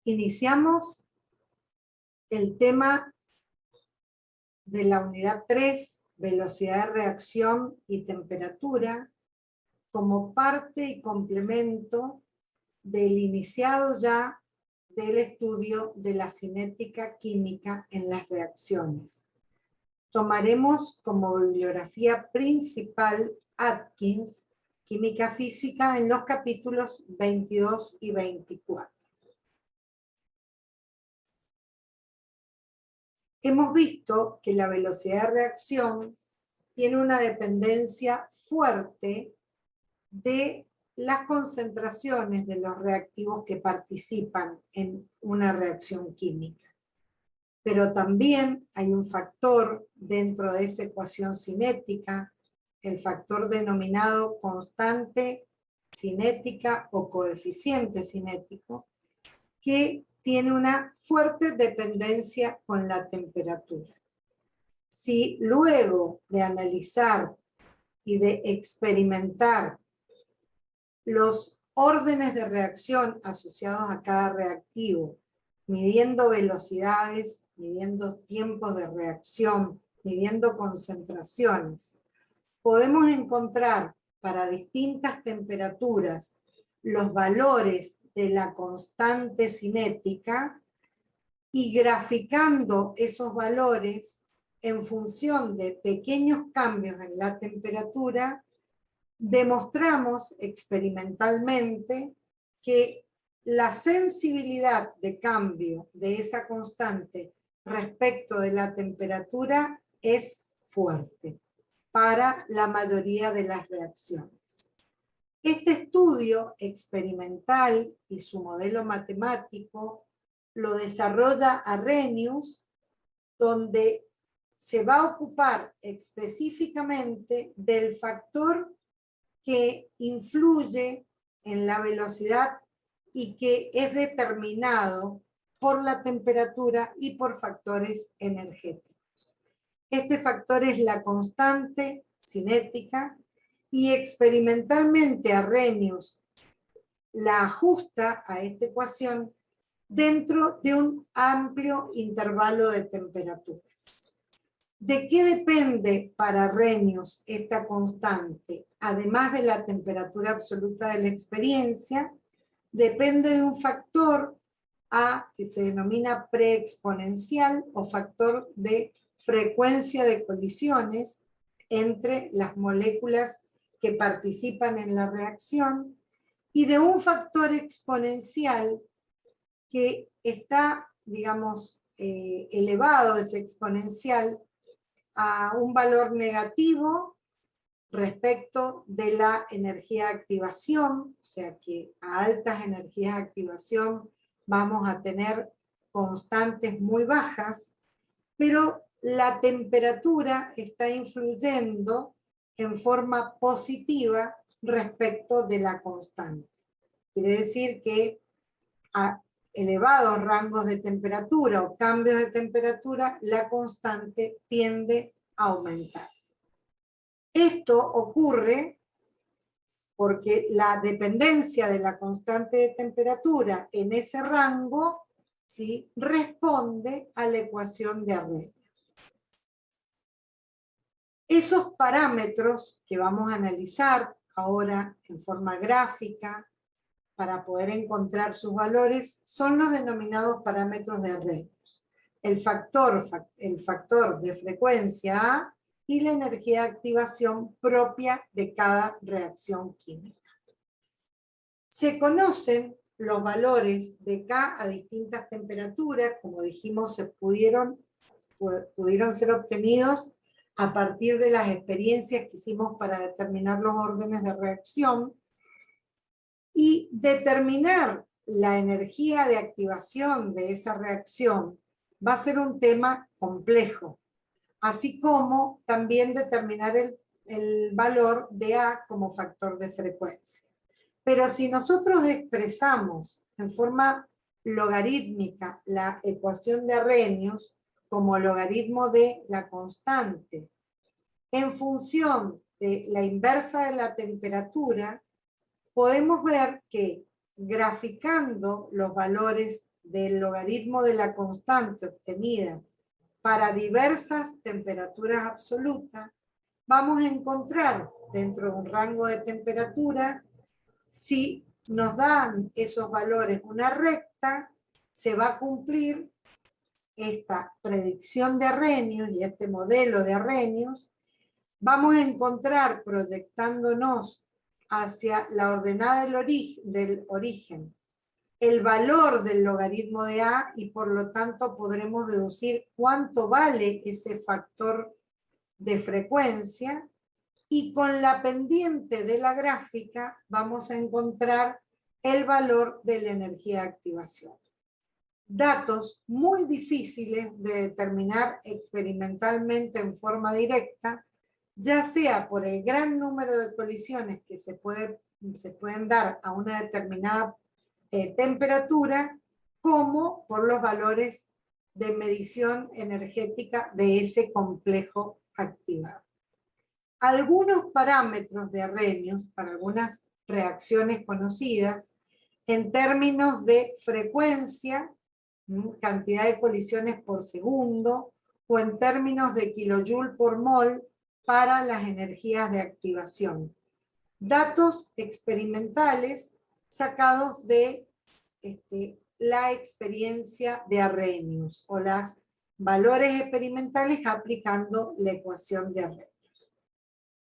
Iniciamos el tema de la unidad 3, velocidad de reacción y temperatura, como parte y complemento del iniciado ya del estudio de la cinética química en las reacciones. Tomaremos como bibliografía principal Atkins, Química Física, en los capítulos 22 y 24. Hemos visto que la velocidad de reacción tiene una dependencia fuerte de las concentraciones de los reactivos que participan en una reacción química. Pero también hay un factor dentro de esa ecuación cinética, el factor denominado constante cinética o coeficiente cinético, que tiene una fuerte dependencia con la temperatura. Si luego de analizar y de experimentar los órdenes de reacción asociados a cada reactivo, midiendo velocidades, midiendo tiempos de reacción, midiendo concentraciones, podemos encontrar para distintas temperaturas los valores de la constante cinética y graficando esos valores en función de pequeños cambios en la temperatura, demostramos experimentalmente que la sensibilidad de cambio de esa constante respecto de la temperatura es fuerte para la mayoría de las reacciones. Este estudio experimental y su modelo matemático lo desarrolla Arrhenius, donde se va a ocupar específicamente del factor que influye en la velocidad y que es determinado por la temperatura y por factores energéticos. Este factor es la constante cinética y experimentalmente Arrhenius la ajusta a esta ecuación dentro de un amplio intervalo de temperaturas. ¿De qué depende para Arrhenius esta constante? Además de la temperatura absoluta de la experiencia, depende de un factor A que se denomina preexponencial o factor de frecuencia de colisiones entre las moléculas que participan en la reacción y de un factor exponencial que está, digamos, elevado, ese exponencial, a un valor negativo respecto de la energía de activación, o sea que a altas energías de activación vamos a tener constantes muy bajas, pero la temperatura está influyendo en forma positiva respecto de la constante. Quiere decir que a elevados rangos de temperatura o cambios de temperatura, la constante tiende a aumentar. Esto ocurre porque la dependencia de la constante de temperatura en ese rango, ¿sí?, responde a la ecuación de Arrhenius. Esos parámetros que vamos a analizar ahora en forma gráfica para poder encontrar sus valores son los denominados parámetros de Arrhenius. El factor de frecuencia A y la energía de activación propia de cada reacción química. Se conocen los valores de K a distintas temperaturas, como dijimos, pudieron ser obtenidos a partir de las experiencias que hicimos para determinar los órdenes de reacción, y determinar la energía de activación de esa reacción va a ser un tema complejo, así como también determinar el valor de A como factor de frecuencia. Pero si nosotros expresamos en forma logarítmica la ecuación de Arrhenius como logaritmo de la constante en función de la inversa de la temperatura, podemos ver que graficando los valores del logaritmo de la constante obtenida para diversas temperaturas absolutas, vamos a encontrar dentro de un rango de temperatura, si nos dan esos valores una recta, se va a cumplir esta predicción de Arrhenius y este modelo de Arrhenius. Vamos a encontrar, proyectándonos hacia la ordenada del origen, el valor del logaritmo de A, y por lo tanto podremos deducir cuánto vale ese factor de frecuencia, y con la pendiente de la gráfica vamos a encontrar el valor de la energía de activación. Datos muy difíciles de determinar experimentalmente en forma directa, ya sea por el gran número de colisiones que se pueden dar a una determinada temperatura, como por los valores de medición energética de ese complejo activado. Algunos parámetros de Arrhenius para algunas reacciones conocidas en términos de frecuencia, cantidad de colisiones por segundo, o en términos de kilojoule por mol para las energías de activación. Datos experimentales sacados de la experiencia de Arrhenius, o los valores experimentales aplicando la ecuación de Arrhenius.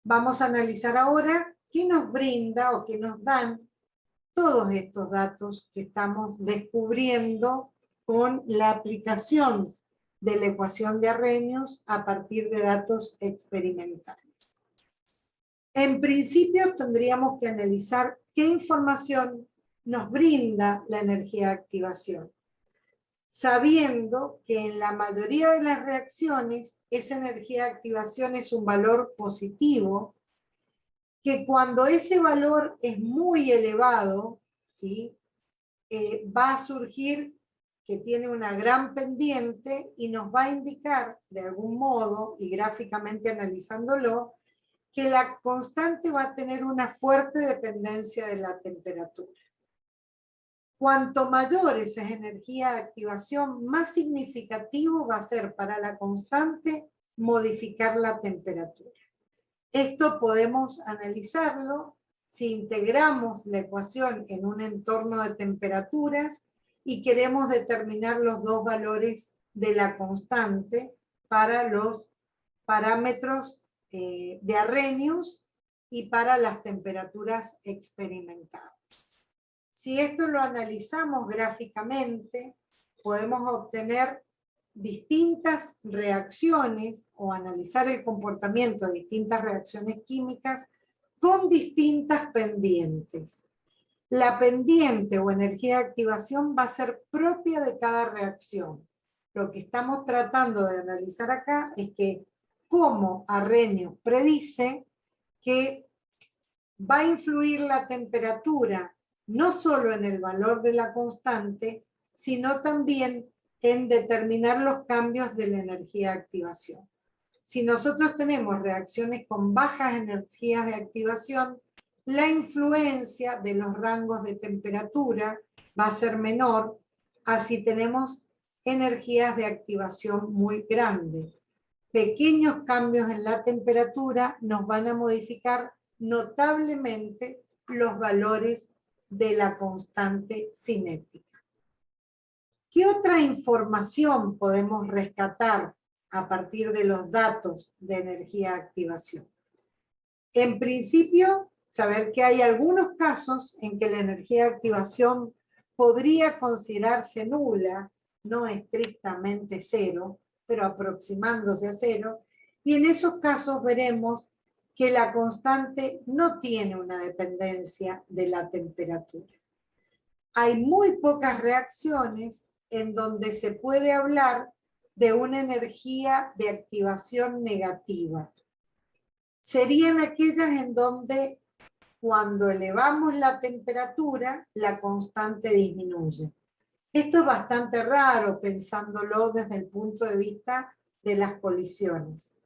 Vamos a analizar ahora qué nos brinda o qué nos dan todos estos datos que estamos descubriendo con la aplicación de la ecuación de Arrhenius a partir de datos experimentales. En principio tendríamos que analizar qué información nos brinda la energía de activación, sabiendo que en la mayoría de las reacciones esa energía de activación es un valor positivo, que cuando ese valor es muy elevado, ¿sí? Va a surgir que tiene una gran pendiente y nos va a indicar de algún modo, y gráficamente analizándolo, que la constante va a tener una fuerte dependencia de la temperatura. Cuanto mayor es esa energía de activación, más significativo va a ser para la constante modificar la temperatura. Esto podemos analizarlo si integramos la ecuación en un entorno de temperaturas y queremos determinar los dos valores de la constante para los parámetros de Arrhenius y para las temperaturas experimentadas. Si esto lo analizamos gráficamente, podemos obtener distintas reacciones o analizar el comportamiento de distintas reacciones químicas con distintas pendientes. La pendiente o energía de activación va a ser propia de cada reacción. Lo que estamos tratando de analizar acá es que cómo Arrhenius predice que va a influir la temperatura no solo en el valor de la constante, sino también en determinar los cambios de la energía de activación. Si nosotros tenemos reacciones con bajas energías de activación, la influencia de los rangos de temperatura va a ser menor, así tenemos energías de activación muy grandes. Pequeños cambios en la temperatura nos van a modificar notablemente los valores de la constante cinética. ¿Qué otra información podemos rescatar a partir de los datos de energía de activación? En principio, saber que hay algunos casos en que la energía de activación podría considerarse nula, no estrictamente cero, pero aproximándose a cero, y en esos casos veremos que la constante no tiene una dependencia de la temperatura. Hay muy pocas reacciones en donde se puede hablar de una energía de activación negativa. Serían aquellas en donde cuando elevamos la temperatura, la constante disminuye. Esto es bastante raro pensándolo desde el punto de vista de las colisiones.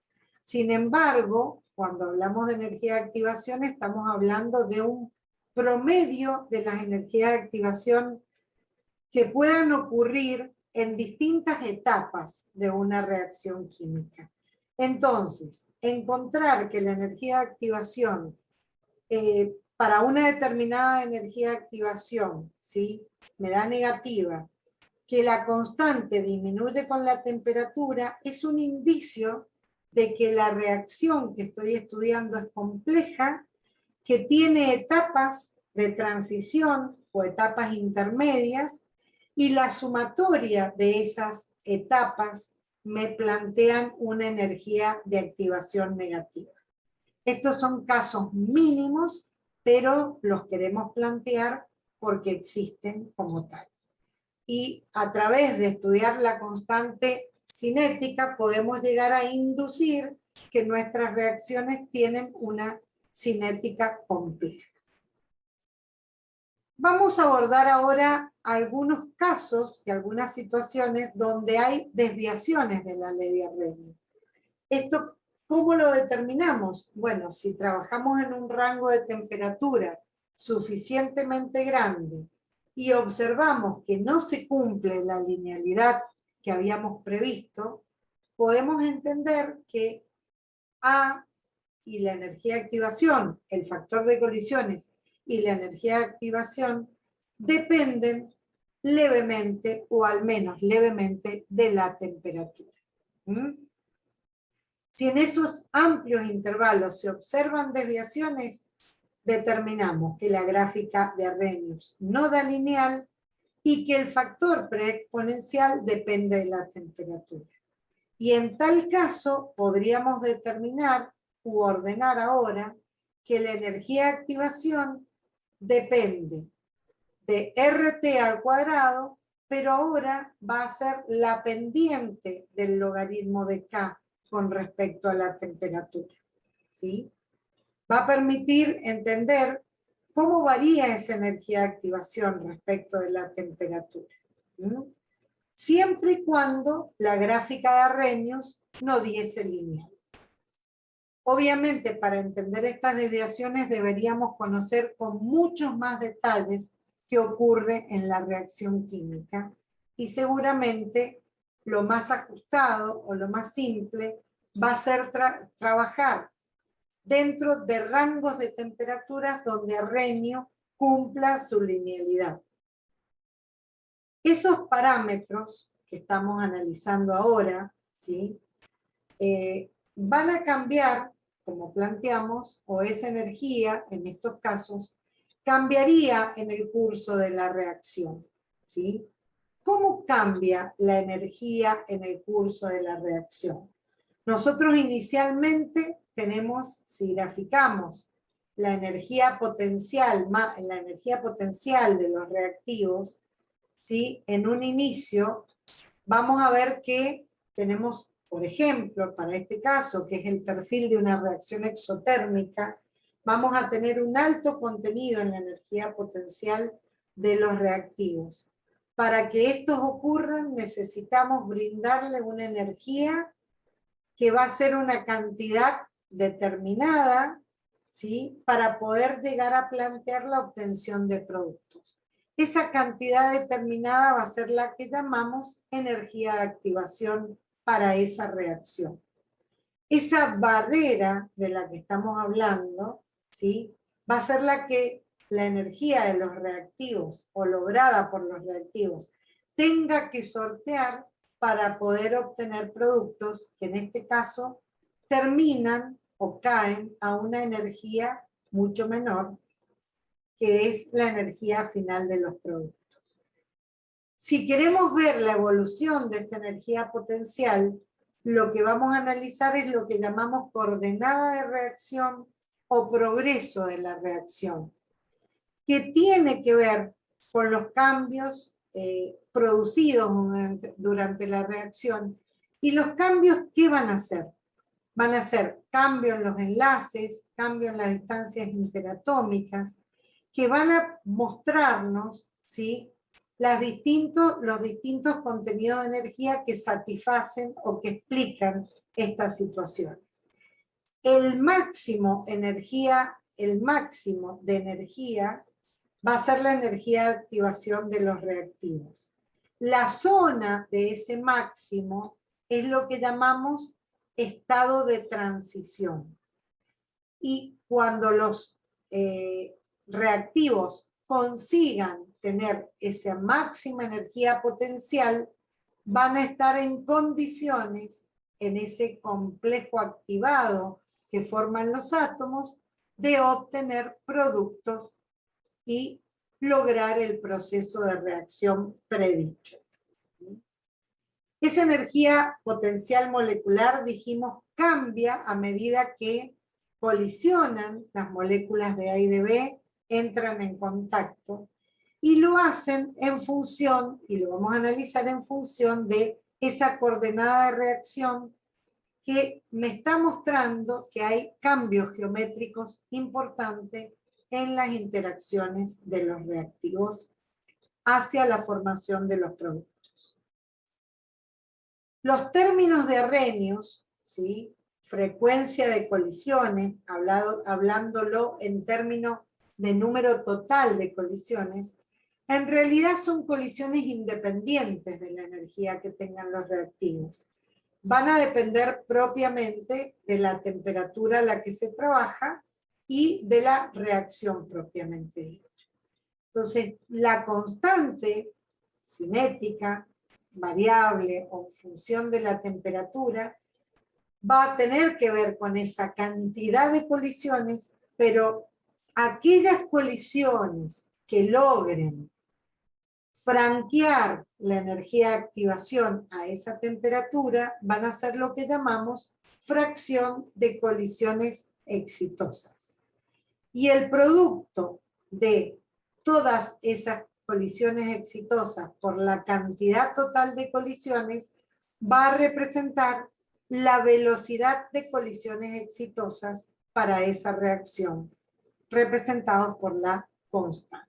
Sin embargo, cuando hablamos de energía de activación, estamos hablando de un promedio de las energías de activación que puedan ocurrir en distintas etapas de una reacción química. Entonces, encontrar que la energía de activación, para una determinada energía de activación, ¿sí?, me da negativa, que la constante disminuye con la temperatura, es un indicio de que la reacción que estoy estudiando es compleja, que tiene etapas de transición o etapas intermedias, y la sumatoria de esas etapas me plantean una energía de activación negativa. Estos son casos mínimos, pero los queremos plantear porque existen como tal. Y a través de estudiar la constante cinética podemos llegar a inducir que nuestras reacciones tienen una cinética compleja. Vamos a abordar ahora algunos casos y algunas situaciones donde hay desviaciones de la ley de Arrhenius. Esto, ¿cómo lo determinamos? Bueno, si trabajamos en un rango de temperatura suficientemente grande y observamos que no se cumple la linealidad que habíamos previsto, podemos entender que A y la energía de activación, el factor de colisiones y la energía de activación dependen levemente o al menos levemente de la temperatura. Si en esos amplios intervalos se observan desviaciones, determinamos que la gráfica de Arrhenius no da lineal y que el factor preexponencial depende de la temperatura. Y en tal caso podríamos determinar u ordenar ahora que la energía de activación depende de RT al cuadrado, pero ahora va a ser la pendiente del logaritmo de K con respecto a la temperatura, ¿sí? Va a permitir entender cómo varía esa energía de activación respecto de la temperatura. Siempre y cuando la gráfica de Arrhenius no diese lineal. Obviamente, para entender estas desviaciones deberíamos conocer con muchos más detalles qué ocurre en la reacción química, y seguramente lo más ajustado o lo más simple va a ser trabajar dentro de rangos de temperaturas donde Arrhenius cumpla su linealidad. Esos parámetros que estamos analizando ahora, ¿sí?, van a cambiar, como planteamos, o esa energía, en estos casos, cambiaría en el curso de la reacción, ¿sí? ¿Cómo cambia la energía en el curso de la reacción? Nosotros inicialmente tenemos, si graficamos la energía potencial de los reactivos, ¿sí?, en un inicio, vamos a ver que tenemos, por ejemplo, para este caso, que es el perfil de una reacción exotérmica, vamos a tener un alto contenido en la energía potencial de los reactivos. Para que estos ocurran, necesitamos brindarle una energía que va a ser una cantidad determinada, ¿sí?, para poder llegar a plantear la obtención de productos. Esa cantidad determinada va a ser la que llamamos energía de activación para esa reacción. Esa barrera de la que estamos hablando, ¿sí?, va a ser la que la energía de los reactivos o lograda por los reactivos tenga que sortear para poder obtener productos que en este caso terminan o caen a una energía mucho menor, que es la energía final de los productos. Si queremos ver la evolución de esta energía potencial, lo que vamos a analizar es lo que llamamos coordenada de reacción o progreso de la reacción, que tiene que ver con los cambios producidos durante la reacción. ¿Y los cambios qué van a hacer? Van a ser cambio en los enlaces, cambio en las distancias interatómicas, que van a mostrarnos, ¿sí?, los distintos contenidos de energía que satisfacen o que explican estas situaciones. El máximo de energía va a ser la energía de activación de los reactivos. La zona de ese máximo es lo que llamamos estado de transición. Y cuando los reactivos consigan tener esa máxima energía potencial, van a estar en condiciones, en ese complejo activado que forman los átomos, de obtener productos y lograr el proceso de reacción predicho. Esa energía potencial molecular, dijimos, cambia a medida que colisionan las moléculas de A y de B, entran en contacto, y lo hacen en función, y lo vamos a analizar en función de esa coordenada de reacción que me está mostrando que hay cambios geométricos importantes en las interacciones de los reactivos hacia la formación de los productos. Los términos de Arrhenius, ¿sí? Frecuencia de colisiones, hablándolo en términos de número total de colisiones, en realidad son colisiones independientes de la energía que tengan los reactivos. Van a depender propiamente de la temperatura a la que se trabaja y de la reacción propiamente dicha. Entonces, la constante cinética, variable o en función de la temperatura, va a tener que ver con esa cantidad de colisiones, pero aquellas colisiones que logren franquear la energía de activación a esa temperatura van a ser lo que llamamos fracción de colisiones exitosas. Y el producto de todas esas colisiones exitosas por la cantidad total de colisiones va a representar la velocidad de colisiones exitosas para esa reacción, representados por la constante.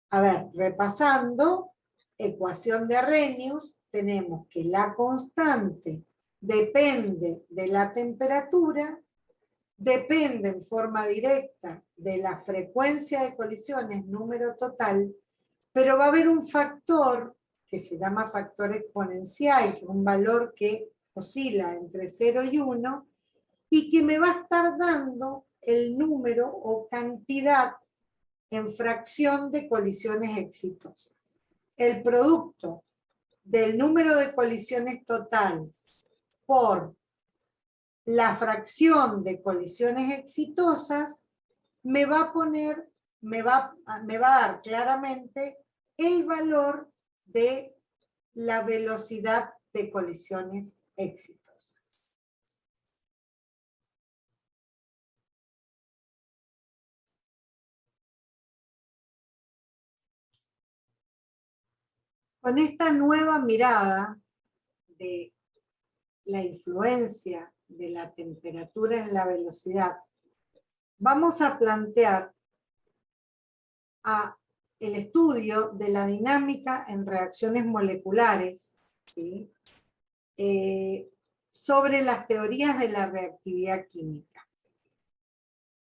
A ver, repasando, ecuación de Arrhenius, tenemos que la constante depende de la temperatura, depende en forma directa de la frecuencia de colisiones, número total, pero va a haber un factor que se llama factor exponencial, que es un valor que oscila entre 0 y 1, y que me va a estar dando el número o cantidad en fracción de colisiones exitosas. El producto del número de colisiones totales por la fracción de colisiones exitosas me va a poner, me va a dar claramente el valor de la velocidad de colisiones exitosas. Con esta nueva mirada de la influencia de la temperatura en la velocidad, vamos a plantear el estudio de la dinámica en reacciones moleculares, ¿sí? Sobre las teorías de la reactividad química.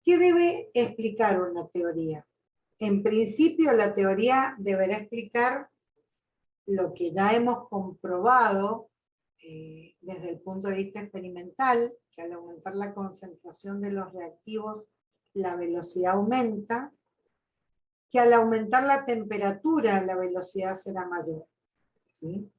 ¿Qué debe explicar una teoría? En principio, la teoría deberá explicar lo que ya hemos comprobado desde el punto de vista experimental, que al aumentar la concentración de los reactivos, la velocidad aumenta, que al aumentar la temperatura, la velocidad será mayor. ¿Sí?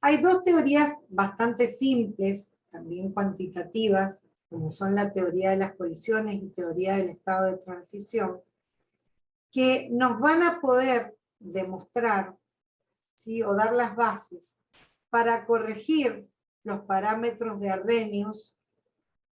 Hay dos teorías bastante simples, también cuantitativas, como son la teoría de las colisiones y teoría del estado de transición, que nos van a poder demostrar, ¿sí? O dar las bases para corregir los parámetros de Arrhenius,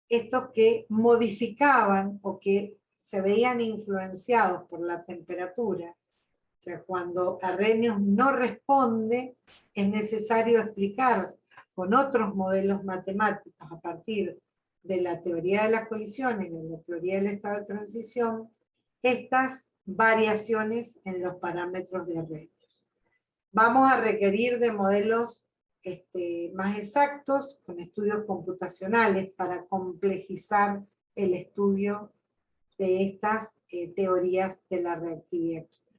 estos que modificaban o que se veían influenciados por la temperatura. O sea, cuando Arrhenius no responde, es necesario explicar con otros modelos matemáticos a partir de la teoría de las colisiones y de la teoría del estado de transición, estas variaciones en los parámetros de Arrhenius. Vamos a requerir de modelos más exactos, con estudios computacionales, para complejizar el estudio de estas teorías de la reactividad química.